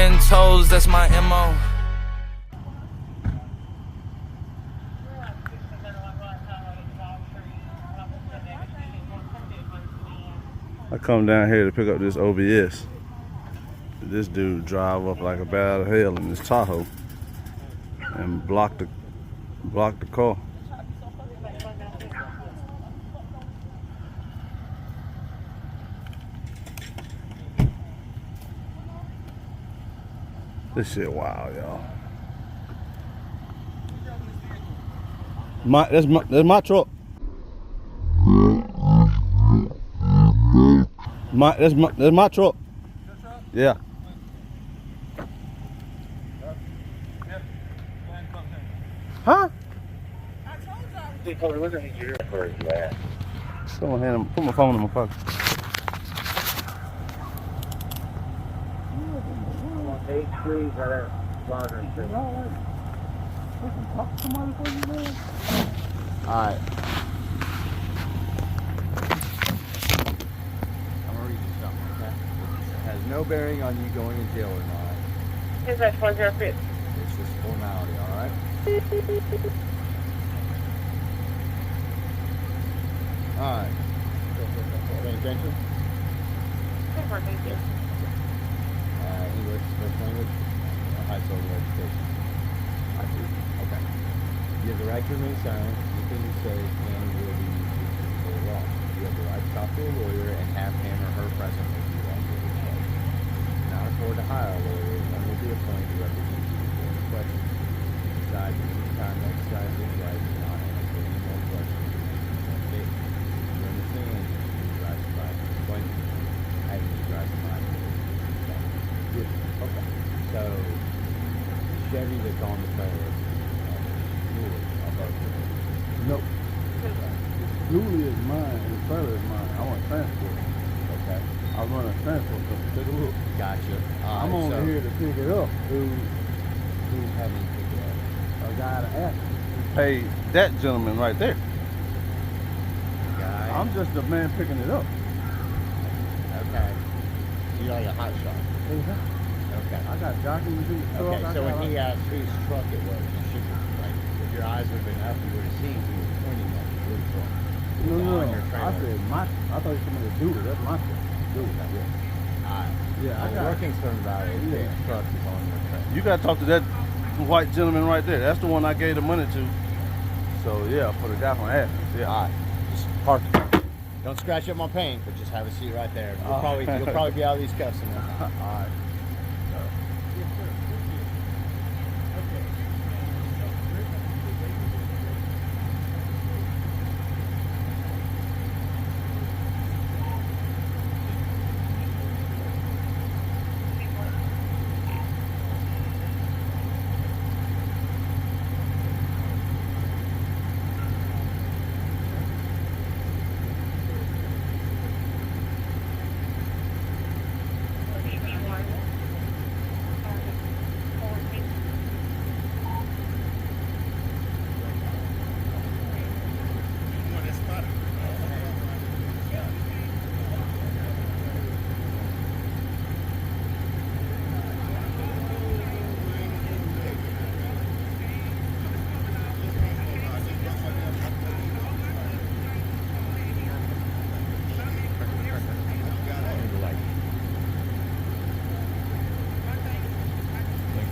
10 toes, that's my MO. I come down here to pick up this OBS. This dude drive up like a bat out of hell in this Tahoe and block the car. This shit wild, y'all. That's my truck. That's my truck. Yeah. Huh? Someone hand him, put my phone in my pocket. Alright. Has no bearing on you going in jail or not. Is that 405? It's just formality, alright? Alright. Paying attention? Thank you. English, first language, high school education. I do. Okay. You have the right to remain silent. Anything you say can and will be used for the law. You have the right to talk to a lawyer and have him or her present with you on your case. You cannot afford to hire a lawyer. One will be appointed to represent you before the questions. Besides, at any time to exercise this right to not answer any more questions in the case. You understand? You guys try to explain to me. I have any guys in mind. Okay. So, Chevy that's on the trailer, Nope. Julie is mine and the trailer is mine. I want transport. Okay. I run a transport company. Take a look. Gotcha. I'm only here to pick it up. Who's having to pick it up? A guy to ask me. Hey, that gentleman right there. Guy. I'm just the man picking it up. Okay. You're like a hot shot. Exactly. Okay. I got jockeys in the truck. Okay, so when he asked whose truck it was, you should have, like, if your eyes would have been up, you would have seen he was pointing at the blue truck. No. On your I trailer. said my. I thought you were somebody to do it. That's my truck. Do it. Yeah. Alright. Yeah, I The got working term about it, Yeah. his truck is on your trailer. You gotta talk to that white gentleman right there. That's the one I gave the money to. So yeah, for the guy from Athens. Yeah. Alright. Just park it. Don't scratch up my paint, but just have a seat right there. You'll probably be out of these cuffs in there. Alright.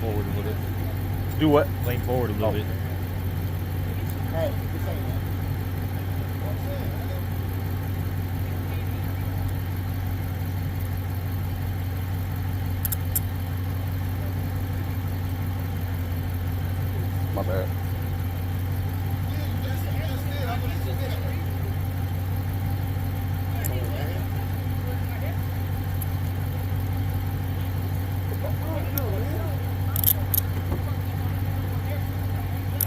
Forward a little bit. Do what? Lean forward a little bit. Hey, this ain't it. My bad.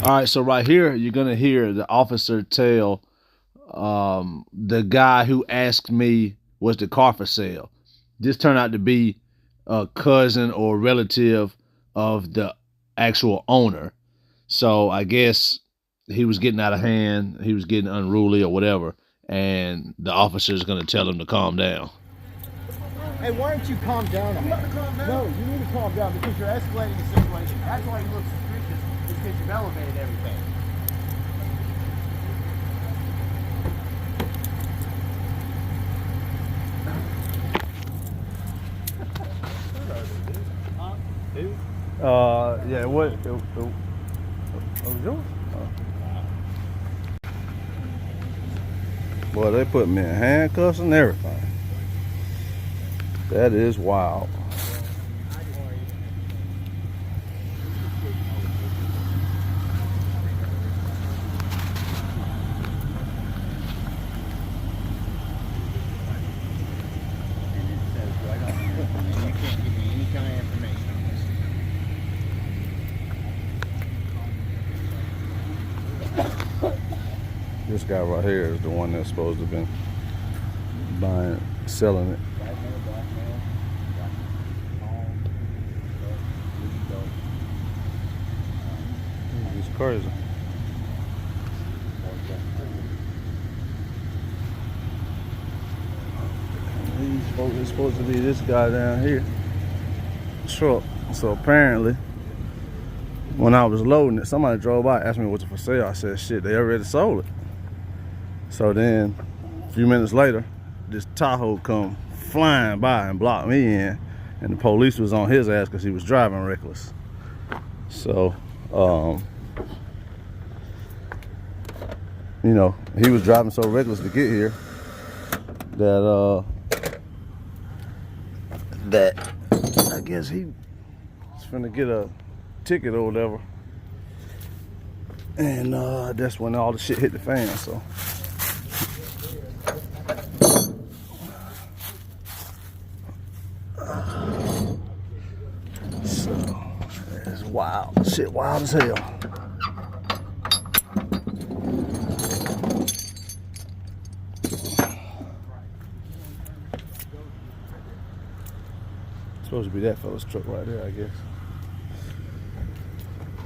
All right, so right here, you're going to hear the officer tell the guy who asked me, was the car for sale? This turned out to be a cousin or relative of the actual owner. So I guess he was getting out of hand. He was getting unruly or whatever. And the officer is going to tell him to calm down. Hey, why don't you calm down? You got to calm down. No, you need to calm down because you're escalating the situation. That's why you look suspicious. Is because you've elevated everything. Yeah, what? It was yours? Boy, they put me in handcuffs and everything. That is wild. And it says right on here, and you can't give me any kind of information on this. This guy right here is the one that's supposed to have been buying, selling it. He's crazy. He's supposed to be this guy down here. Truck. So apparently, when I was loading it, somebody drove by, asked me what's for sale. I said, shit, they already sold it. So then, a few minutes later, this Tahoe come flying by and blocked me in, and the police was on his ass because he was driving reckless. So, you know, he was driving so reckless to get here that I guess he was finna get a ticket or whatever, and that's when all the shit hit the fan. So it's wild shit, wild as hell. Supposed to be that fella's truck right there, I guess.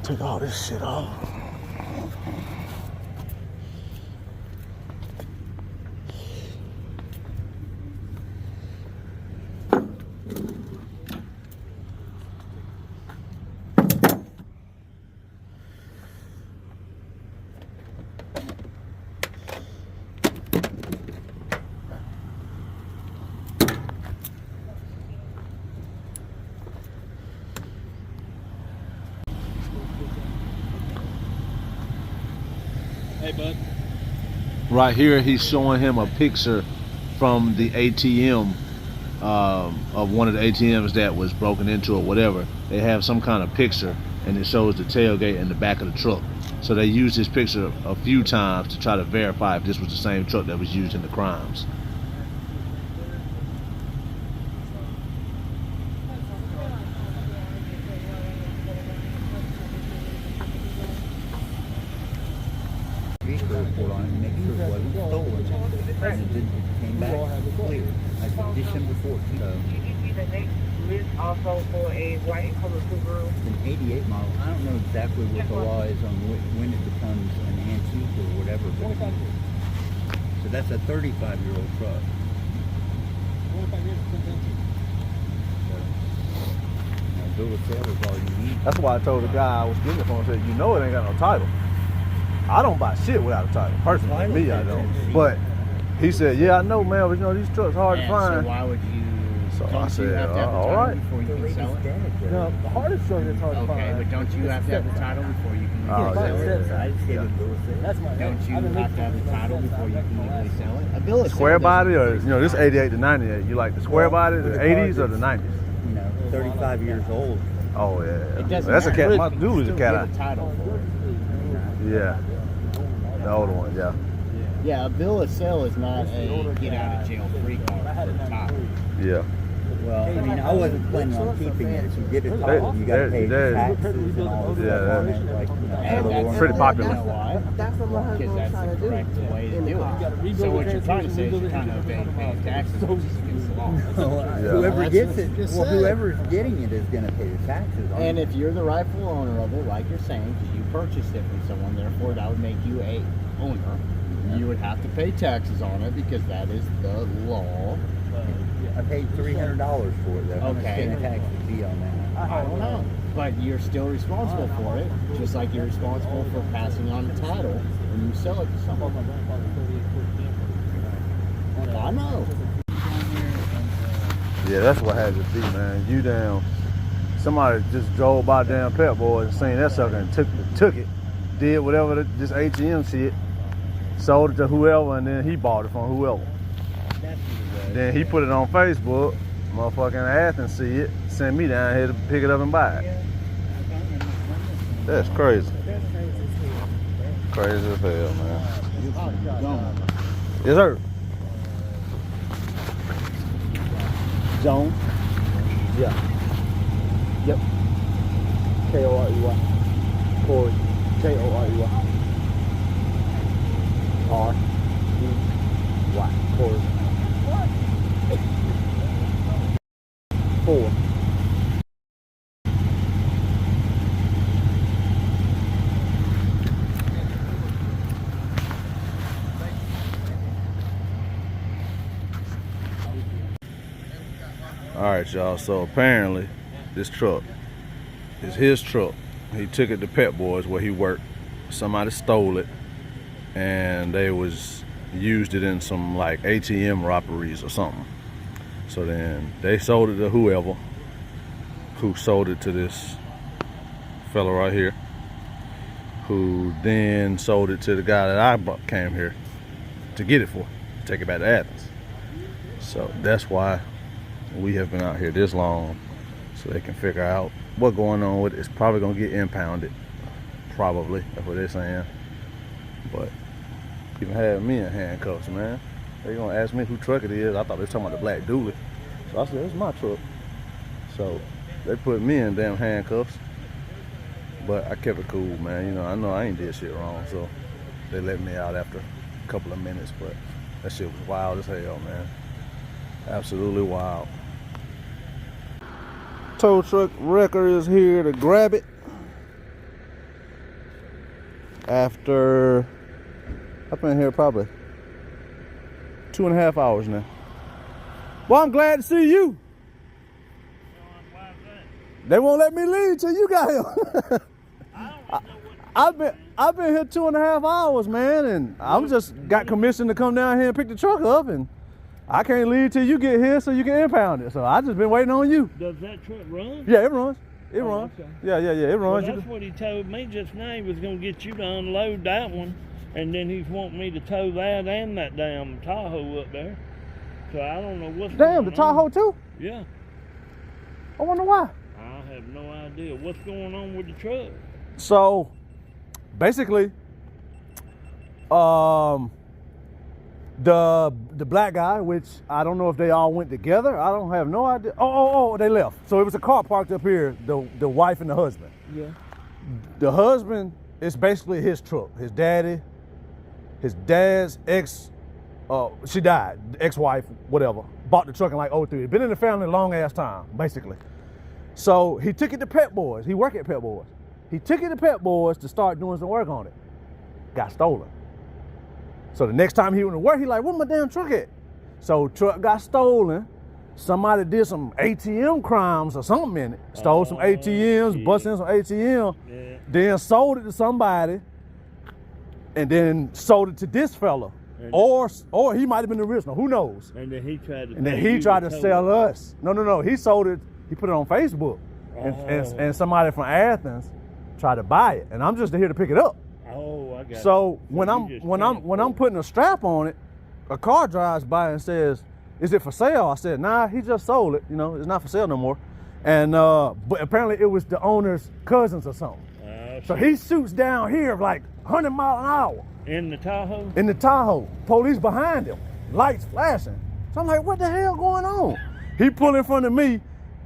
Took all this shit off. Hey, bud. Right here, he's showing him a picture from the ATM of one of the ATMs that was broken into or whatever. They have some kind of picture, and it shows the tailgate in the back of the truck. So they used this picture a few times to try to verify if this was the same truck that was used in the crimes. Report on it and make sure it wasn't stolen. And it came back clear. That's December 14th. This also for a white color Subaru. It's an 88 model. I don't know exactly what the law is on when it becomes an antique or whatever. But so that's a 35-year-old truck. Bill of sale is all you need. That's why I told the guy I was getting it from. I said, you know it ain't got no title. I don't buy shit without a title. Personally, me, I don't. But he said, yeah, I know, man, but you know, these trucks hard to find. So why would you? So I said, you have to have the all title right. before you can sell it? No, the hardest truck is hard to find. Okay, but don't you have to have the title before you can Oh, legally sell it? I just gave it Bill of sale. Don't you have to have the title before you can legally sell it? A bill of Square sale body, or doesn't- you know, this 88 to 98. You like the square body, the 80s or the 90s? You know, 35 years old. Oh yeah, It doesn't that's a matter. cat. My dude is a Still cat get eye. a title for it. Yeah, the older one. Yeah. Yeah, a bill of sale is not a get out of jail free card for the title. Yeah. Well, I mean, I wasn't planning on keeping it. If you get a title, you got to pay There- taxes and all Yeah, that on that- it. Like, you know, And that's Pretty popular. You know why? That's what my Because husband was that's trying the to do. correct way to do it. So what you're trying to say is you're trying to evade paying taxes, which is against the law. Whoever That's gets what it, you just well, said. whoever's getting it is going to pay the taxes on And it. if you're the rightful owner of it, like you're saying, because you purchased it from someone, therefore that would make you a owner. You would have to pay taxes on it because that is the law. I paid $300 for it though. How much Okay. can the tax would be on that? I don't know. But you're still responsible for it, just like you're responsible for passing on the title when you sell it to someone. I know. Yeah, that's what had to be, man. You down. Somebody just drove by damn Pep Boys and seen that sucker and took it, did whatever this ATM shit, sold it to whoever, and then he bought it from whoever. Then he put it on Facebook. Motherfucking Athens see it, send me down here to pick it up and buy it. That's crazy. Crazy as hell, man. Yes, sir. Jones? Yeah. Yep. K-O-R-E-Y. Corey. K-O-R-E-Y. R-E-Y. Corey. 4. All right, y'all. So apparently, this truck is his truck. He took it to Pep Boys where he worked. Somebody stole it, and they used it in some like ATM robberies or something. So then they sold it to whoever, who sold it to this fella right here, who then sold it to the guy that I came here to get it for, take it back to Athens. So that's why we have been out here this long, so they can figure out what's going on with it. It's probably gonna get impounded, probably, that's what they're saying. But even had me in handcuffs, man. They gonna ask me who truck it is. I thought they was talking about the black dually. So I said, it's my truck. So they put me in damn handcuffs. But I kept it cool, man. You know I ain't did shit wrong, so they let me out after a couple of minutes, but that shit was wild as hell, man. Absolutely wild. Tow truck wrecker is here to grab it. After, I've been here probably 2.5 hours now. Well, I'm glad to see you. They won't let me leave till you got here. I've been here 2.5 hours, man, and I'm just got commissioned to come down here and pick the truck up, and I can't leave till you get here so you can impound it. So I just been waiting on you. Does that truck run? Yeah, it runs. It runs. Okay. Yeah, it runs. Well, that's what he told me just now. He was going to get you to unload that one, and then he's wanting me to tow that and that damn Tahoe up there. So I don't know what's Damn, going the Tahoe on. too? Yeah. I wonder why. I have no idea what's going on with the truck. So, basically, the black guy, which I don't know if they all went together. I don't have no idea. Oh, they left. So it was a car parked up here, the wife and the husband. Yeah. The husband is basically his truck. His daddy's ex, she died, ex-wife, whatever, bought the truck in like 03. Been in the family a long ass time, basically. So he took it to Pep Boys. He worked at Pep Boys. He took it to Pep Boys to start doing some work on it. Got stolen. So the next time he went to work, he like, where my damn truck at? So truck got stolen. Somebody did some ATM crimes or something in it. Stole some ATMs, busted in some ATM, then sold it to somebody, and then sold it to this fella. Or he might have been the original, who knows? And then he tried to sell us. No, he sold it, he put it on Facebook. And somebody from Athens tried to buy it. And I'm just here to pick it up. Oh, I got it. So when I'm putting a strap on it, a car drives by and says, "Is it for sale?" I said, "Nah, he just sold it. You know, it's not for sale no more." And but apparently it was the owner's cousins or something. So he shoots down here like 100 miles an hour. In the Tahoe? In the Tahoe. Police behind him, lights flashing. So I'm like, what the hell going on? He pulled in front of me,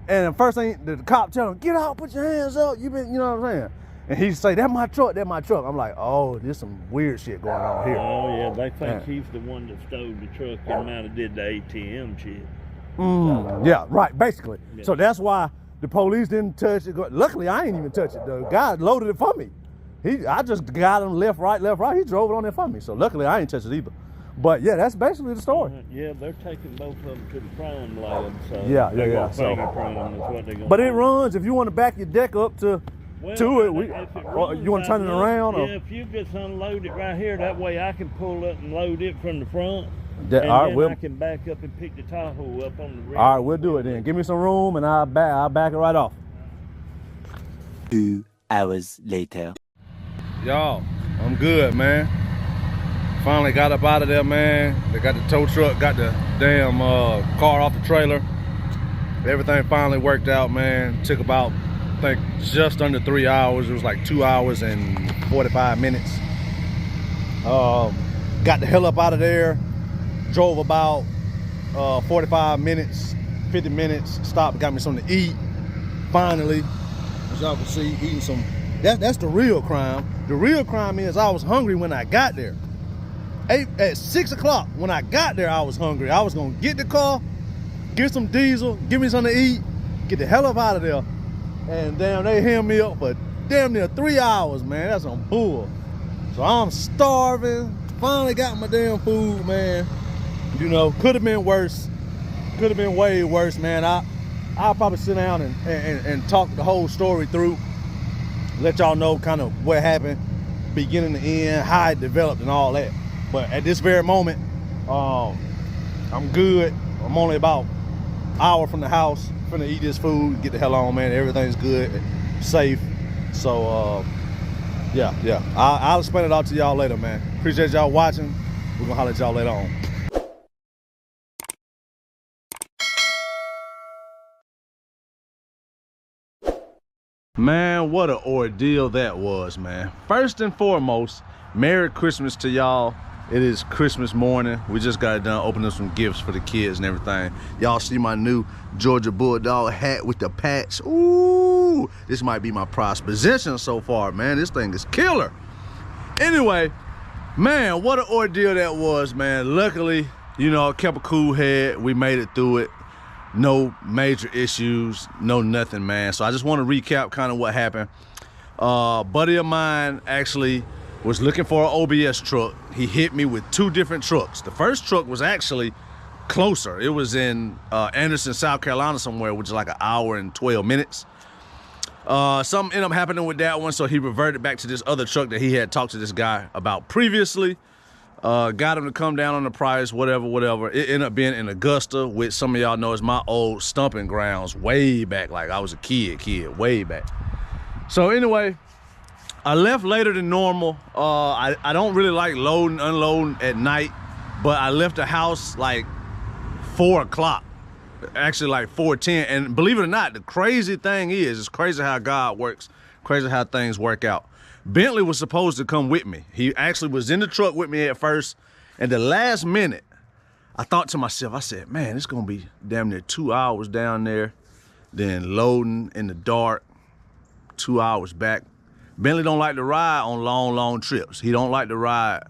and the first thing the cop tell him, "Get out, put your hands up. You know what I'm saying?" And he say, "That's my truck, that's my truck." I'm like, oh, there's some weird shit going on here. Oh, yeah, they think he's the one that stole the truck and might have did the ATM shit. Yeah, right, basically. Yeah. So that's why the police didn't touch it. Luckily, I ain't even touch it. The guy loaded it for me. I just got him left, right. He drove it on there for me. So luckily, I ain't touched it either. But yeah, that's basically the story. Yeah, they're taking both of them to the crime lab. So Yeah. So, fingerprint them is what they're gonna but it do. runs. If you want to back your deck up to Well, it, or you want to turn it around? Or? Yeah, if you just unload it right here, that way I can pull up and load it from the front. That, and all right, then we'll, I can back up and pick the Tahoe up on the rear. all right, we'll do it then. Give me some room and I'll back it right off. 2 hours later. Y'all, I'm good, man. Finally got up out of there, man. They got the tow truck, got the damn car off the trailer. Everything finally worked out, man. Took about, I think, just under 3 hours. It was like 2 hours and 45 minutes. Got the hell up out of there. Drove about 45 minutes, 50 minutes. Stopped, got me something to eat. Finally, as y'all can see, eating some. That's the real crime. The real crime is I was hungry when I got there. At 6 o'clock, when I got there, I was hungry. I was gonna get the car, get some diesel, give me something to eat, get the hell up out of there. And damn, they held me up for damn near 3 hours, man. That's some bull. So I'm starving. Finally got my damn food, man. You know, could have been worse. Could have been way worse, man. I'll probably sit down and talk the whole story through. Let y'all know kind of what happened, beginning to end, how it developed and all that. But at this very moment, I'm good. I'm only about an hour from the house. Finna eat this food, get the hell on, man. Everything's good, safe. So, yeah. I'll explain it all to y'all later, man. Appreciate y'all watching. We're gonna holler at y'all later on. Man, what an ordeal that was, man. First and foremost, Merry Christmas to y'all. It is Christmas morning. We just got done opening some gifts for the kids and everything. Y'all see my new Georgia Bulldog hat with the patch. Ooh, this might be my prized possession so far, man. This thing is killer. Anyway, man, what an ordeal that was, man. Luckily, you know, I kept a cool head. We made it through it. No major issues, no nothing, man. So I just want to recap kind of what happened. Buddy of mine actually was looking for an OBS truck. He hit me with 2 different trucks. The first truck was actually closer. It was in Anderson, South Carolina somewhere, which is like an hour and 12 minutes. Something ended up happening with that one, so he reverted back to this other truck that he had talked to this guy about previously. Got him to come down on the price, whatever. It ended up being in Augusta, which some of y'all know is my old stomping grounds way back, like I was a kid, way back. So anyway, I left later than normal. I don't really like loading, unloading at night, but I left the house like 4 o'clock, actually like 4:10. And believe it or not, the crazy thing is, it's crazy how God works, crazy how things work out. Bentley was supposed to come with me. He actually was in the truck with me at first, and the last minute, I thought to myself, I said, man, it's gonna be damn near 2 hours down there, then loading in the dark, 2 hours back. Bentley don't like to ride on long trips. He don't like to ride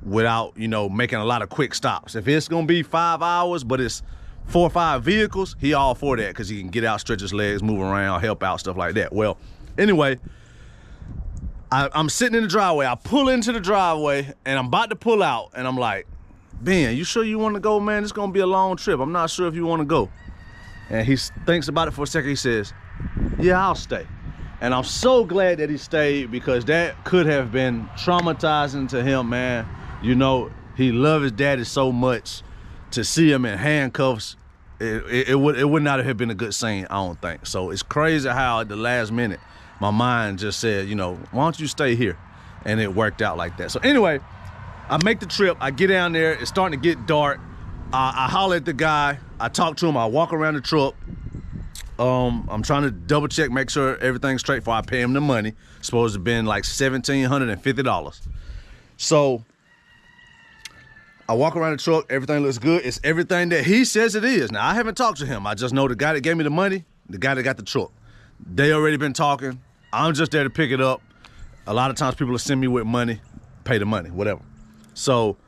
without, you know, making a lot of quick stops. If it's gonna be 5 hours, but it's 4 or 5 vehicles, he all for that, because he can get out, stretch his legs, move around, help out, stuff like that. Well, anyway, I'm sitting in the driveway. I pull into the driveway and I'm about to pull out, and I'm like, Ben, you sure you want to go, man? It's gonna be a long trip. I'm not sure if you want to go. And he thinks about it for a second. He says, yeah, I'll stay. And I'm so glad that he stayed, because that could have been traumatizing to him, man. You know, he loved his daddy so much. To see him in handcuffs, it would not have been a good scene, I don't think. So it's crazy how at the last minute, my mind just said, you know, why don't you stay here? And it worked out like that. So anyway, I make the trip. I get down there. It's starting to get dark. I holler at the guy. I talk to him. I walk around the truck. I'm trying to double check, make sure everything's straight before I pay him the money. It's supposed to have been like $1,750. So I walk around the truck. Everything looks good. It's everything that he says it is. Now, I haven't talked to him. I just know the guy that gave me the money, the guy that got the truck. They already been talking. I'm just there to pick it up. A lot of times people will send me with money, pay the money, whatever. So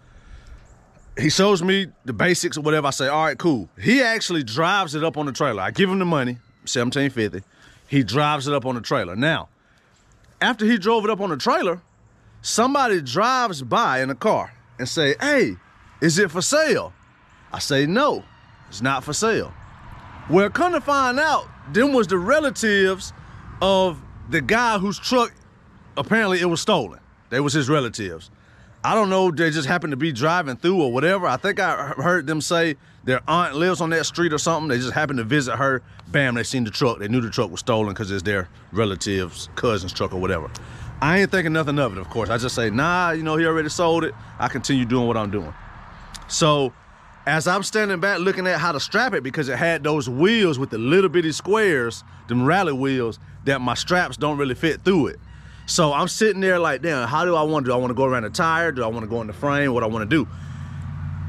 he shows me the basics or whatever. I say, all right, cool. He actually drives it up on the trailer. I give him the money, $1,750. He drives it up on the trailer. Now, after he drove it up on the trailer, somebody drives by in a car and say, hey, is it for sale? I say, no, it's not for sale. Well, come to find out, them was the relatives of the guy whose truck, apparently it was stolen. They was his relatives. I don't know, they just happened to be driving through or whatever. I think I heard them say their aunt lives on that street or something. They just happened to visit her. Bam, they seen the truck. They knew the truck was stolen because it's their relative's cousin's truck or whatever. I ain't thinking nothing of it, of course. I just say, nah, you know, he already sold it. I continue doing what I'm doing. So as I'm standing back looking at how to strap it, because it had those wheels with the little bitty squares, them rally wheels, that my straps don't really fit through it. So I'm sitting there like, damn, how do I want to do? I want to go around the tire? Do I want to go in the frame? What I want to do?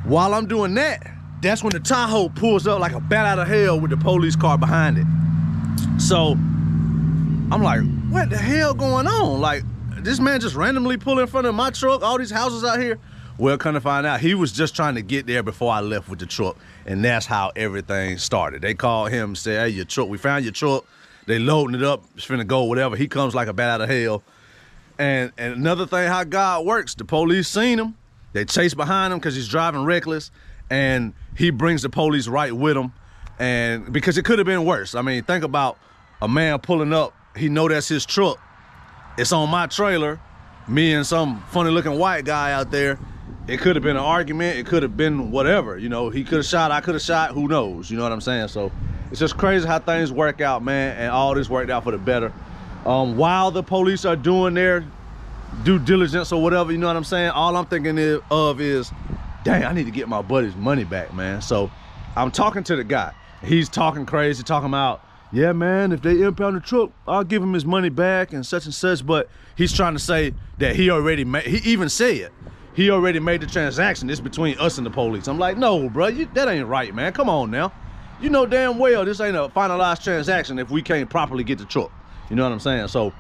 While I'm doing that, that's when the Tahoe pulls up like a bat out of hell with the police car behind it. So I'm like, what the hell going on? Like, this man just randomly pulled in front of my truck, all these houses out here. Well, come to find out, he was just trying to get there before I left with the truck. And that's how everything started. They called him and said, hey, your truck, we found your truck. They loading it up, it's finna go, whatever. He comes like a bat out of hell. And another thing how God works, the police seen him. They chase behind him because he's driving reckless. And he brings the police right with him. And because it could have been worse. I mean, think about a man pulling up. He know that's his truck. It's on my trailer. Me and some funny looking white guy out there. It could have been an argument. It could have been whatever. You know, he could have shot, I could have shot, who knows? You know what I'm saying? So it's just crazy how things work out, man. And all this worked out for the better. While the police are doing their due diligence or whatever, you know what I'm saying? All I'm thinking of is, dang, I need to get my buddy's money back, man. So I'm talking to the guy. He's talking crazy, talking about, yeah, man, if they impound the truck, I'll give him his money back and such, but he's trying to say that he already made, he even said, he already made the transaction. It's between us and the police. I'm like, no, bro, that ain't right, man. Come on now. You know damn well this ain't a finalized transaction if we can't properly get the truck. You know what I'm saying? So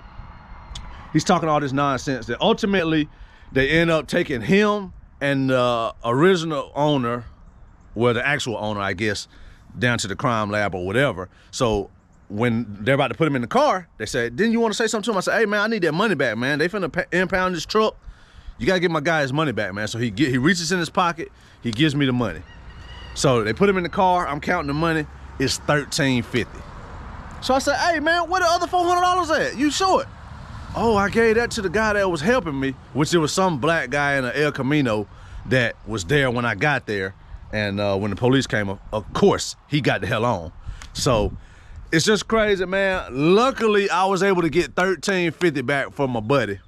he's talking all this nonsense that ultimately they end up taking him and the original owner, well, the actual owner, I guess, down to the crime lab or whatever. So when they're about to put him in the car, they say, didn't you want to say something to him? I said, hey, man, I need that money back, man. They finna impound this truck. You gotta give my guy his money back, man. So he reaches in his pocket, he gives me the money. So they put him in the car, I'm counting the money, it's $13.50. So I said, hey, man, where the other $400 at? You show it. Oh, I gave that to the guy that was helping me, which it was some black guy in an El Camino that was there when I got there. And when the police came, of course, he got the hell on. So it's just crazy, man. Luckily, I was able to get $13.50 back from my buddy.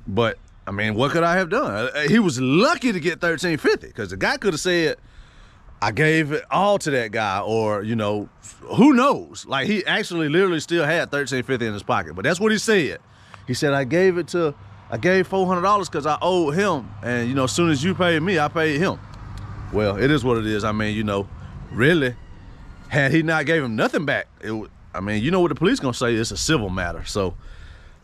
But, I mean, what could I have done? He was lucky to get $13.50 because the guy could have said, I gave it all to that guy, or, you know, who knows? Like, he actually literally still had $13.50 in his pocket, but that's what he said. He said, I gave $400 because I owed him, and, you know, as soon as you paid me, I paid him. Well, it is what it is. I mean, you know, really, had he not gave him nothing back, I mean, you know what the police gonna say, it's a civil matter. So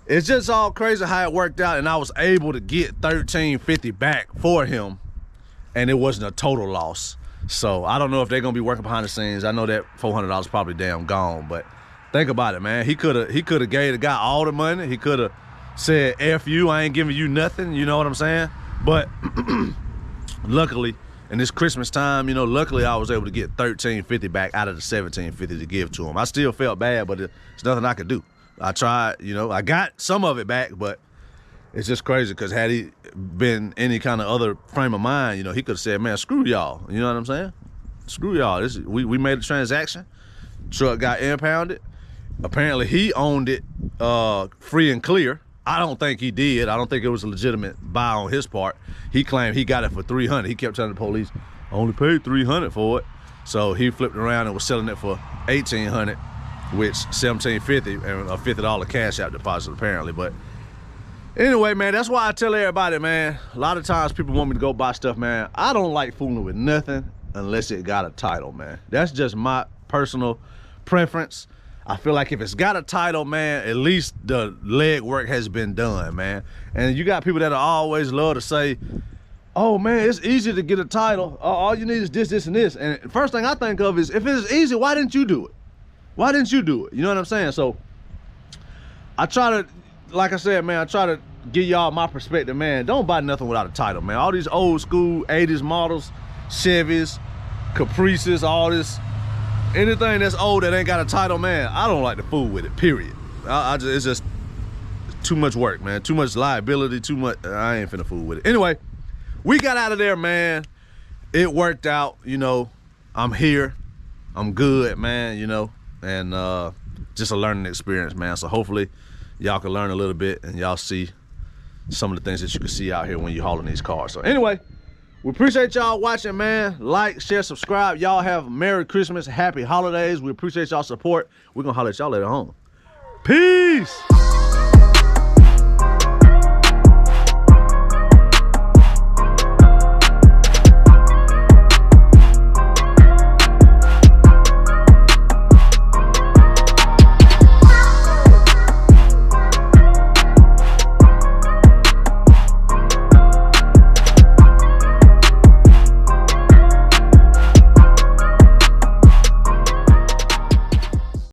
it's just all crazy how it worked out, and I was able to get $13.50 back for him, and it wasn't a total loss. So I don't know if they're gonna be working behind the scenes. I know that $400 probably damn gone, but think about it, man. He could have gave the guy all the money. He could have said, F you, I ain't giving you nothing, you know what I'm saying? But luckily, in this Christmas time, you know, luckily I was able to get $13.50 back out of the $17.50 to give to him. I still felt bad, but it's nothing I could do. I tried, you know, I got some of it back, but it's just crazy because had he been any kind of other frame of mind, you know, he could have said, man, screw y'all. You know what I'm saying? Screw y'all. We made a transaction. Truck got impounded. Apparently he owned it free and clear. I don't think he did. I don't think it was a legitimate buy on his part. He claimed he got it for $300. He kept telling the police, I only paid $300 for it. So he flipped around and was selling it for $1,800, which $1,750 and a $50 cash out deposit apparently. But anyway, man, that's why I tell everybody, man, a lot of times people want me to go buy stuff, man. I don't like fooling with nothing unless it got a title, man. That's just my personal preference. I feel like if it's got a title, man, at least the leg work has been done, man. And you got people that always love to say, oh, man, it's easy to get a title. All you need is this, this, and this. And the first thing I think of is, if it's easy, why didn't you do it? Why didn't you do it? You know what I'm saying? So I try to, like I said, man, I try to give y'all my perspective, man. Don't buy nothing without a title, man. All these old school 80s models, Chevys, Caprices, all this. Anything that's old that ain't got a title, man, I don't like to fool with it, period. It's just too much work, man. Too much liability, too much. I ain't finna fool with it. Anyway, we got out of there, man. It worked out, you know. I'm here. I'm good, man, you know. And just a learning experience, man. So hopefully y'all can learn a little bit and y'all see some of the things that you can see out here when you're hauling these cars. So anyway, we appreciate y'all watching, man. Like, share, subscribe. Y'all have Merry Christmas, Happy Holidays. We appreciate y'all support. We're gonna holler at y'all later on. Peace.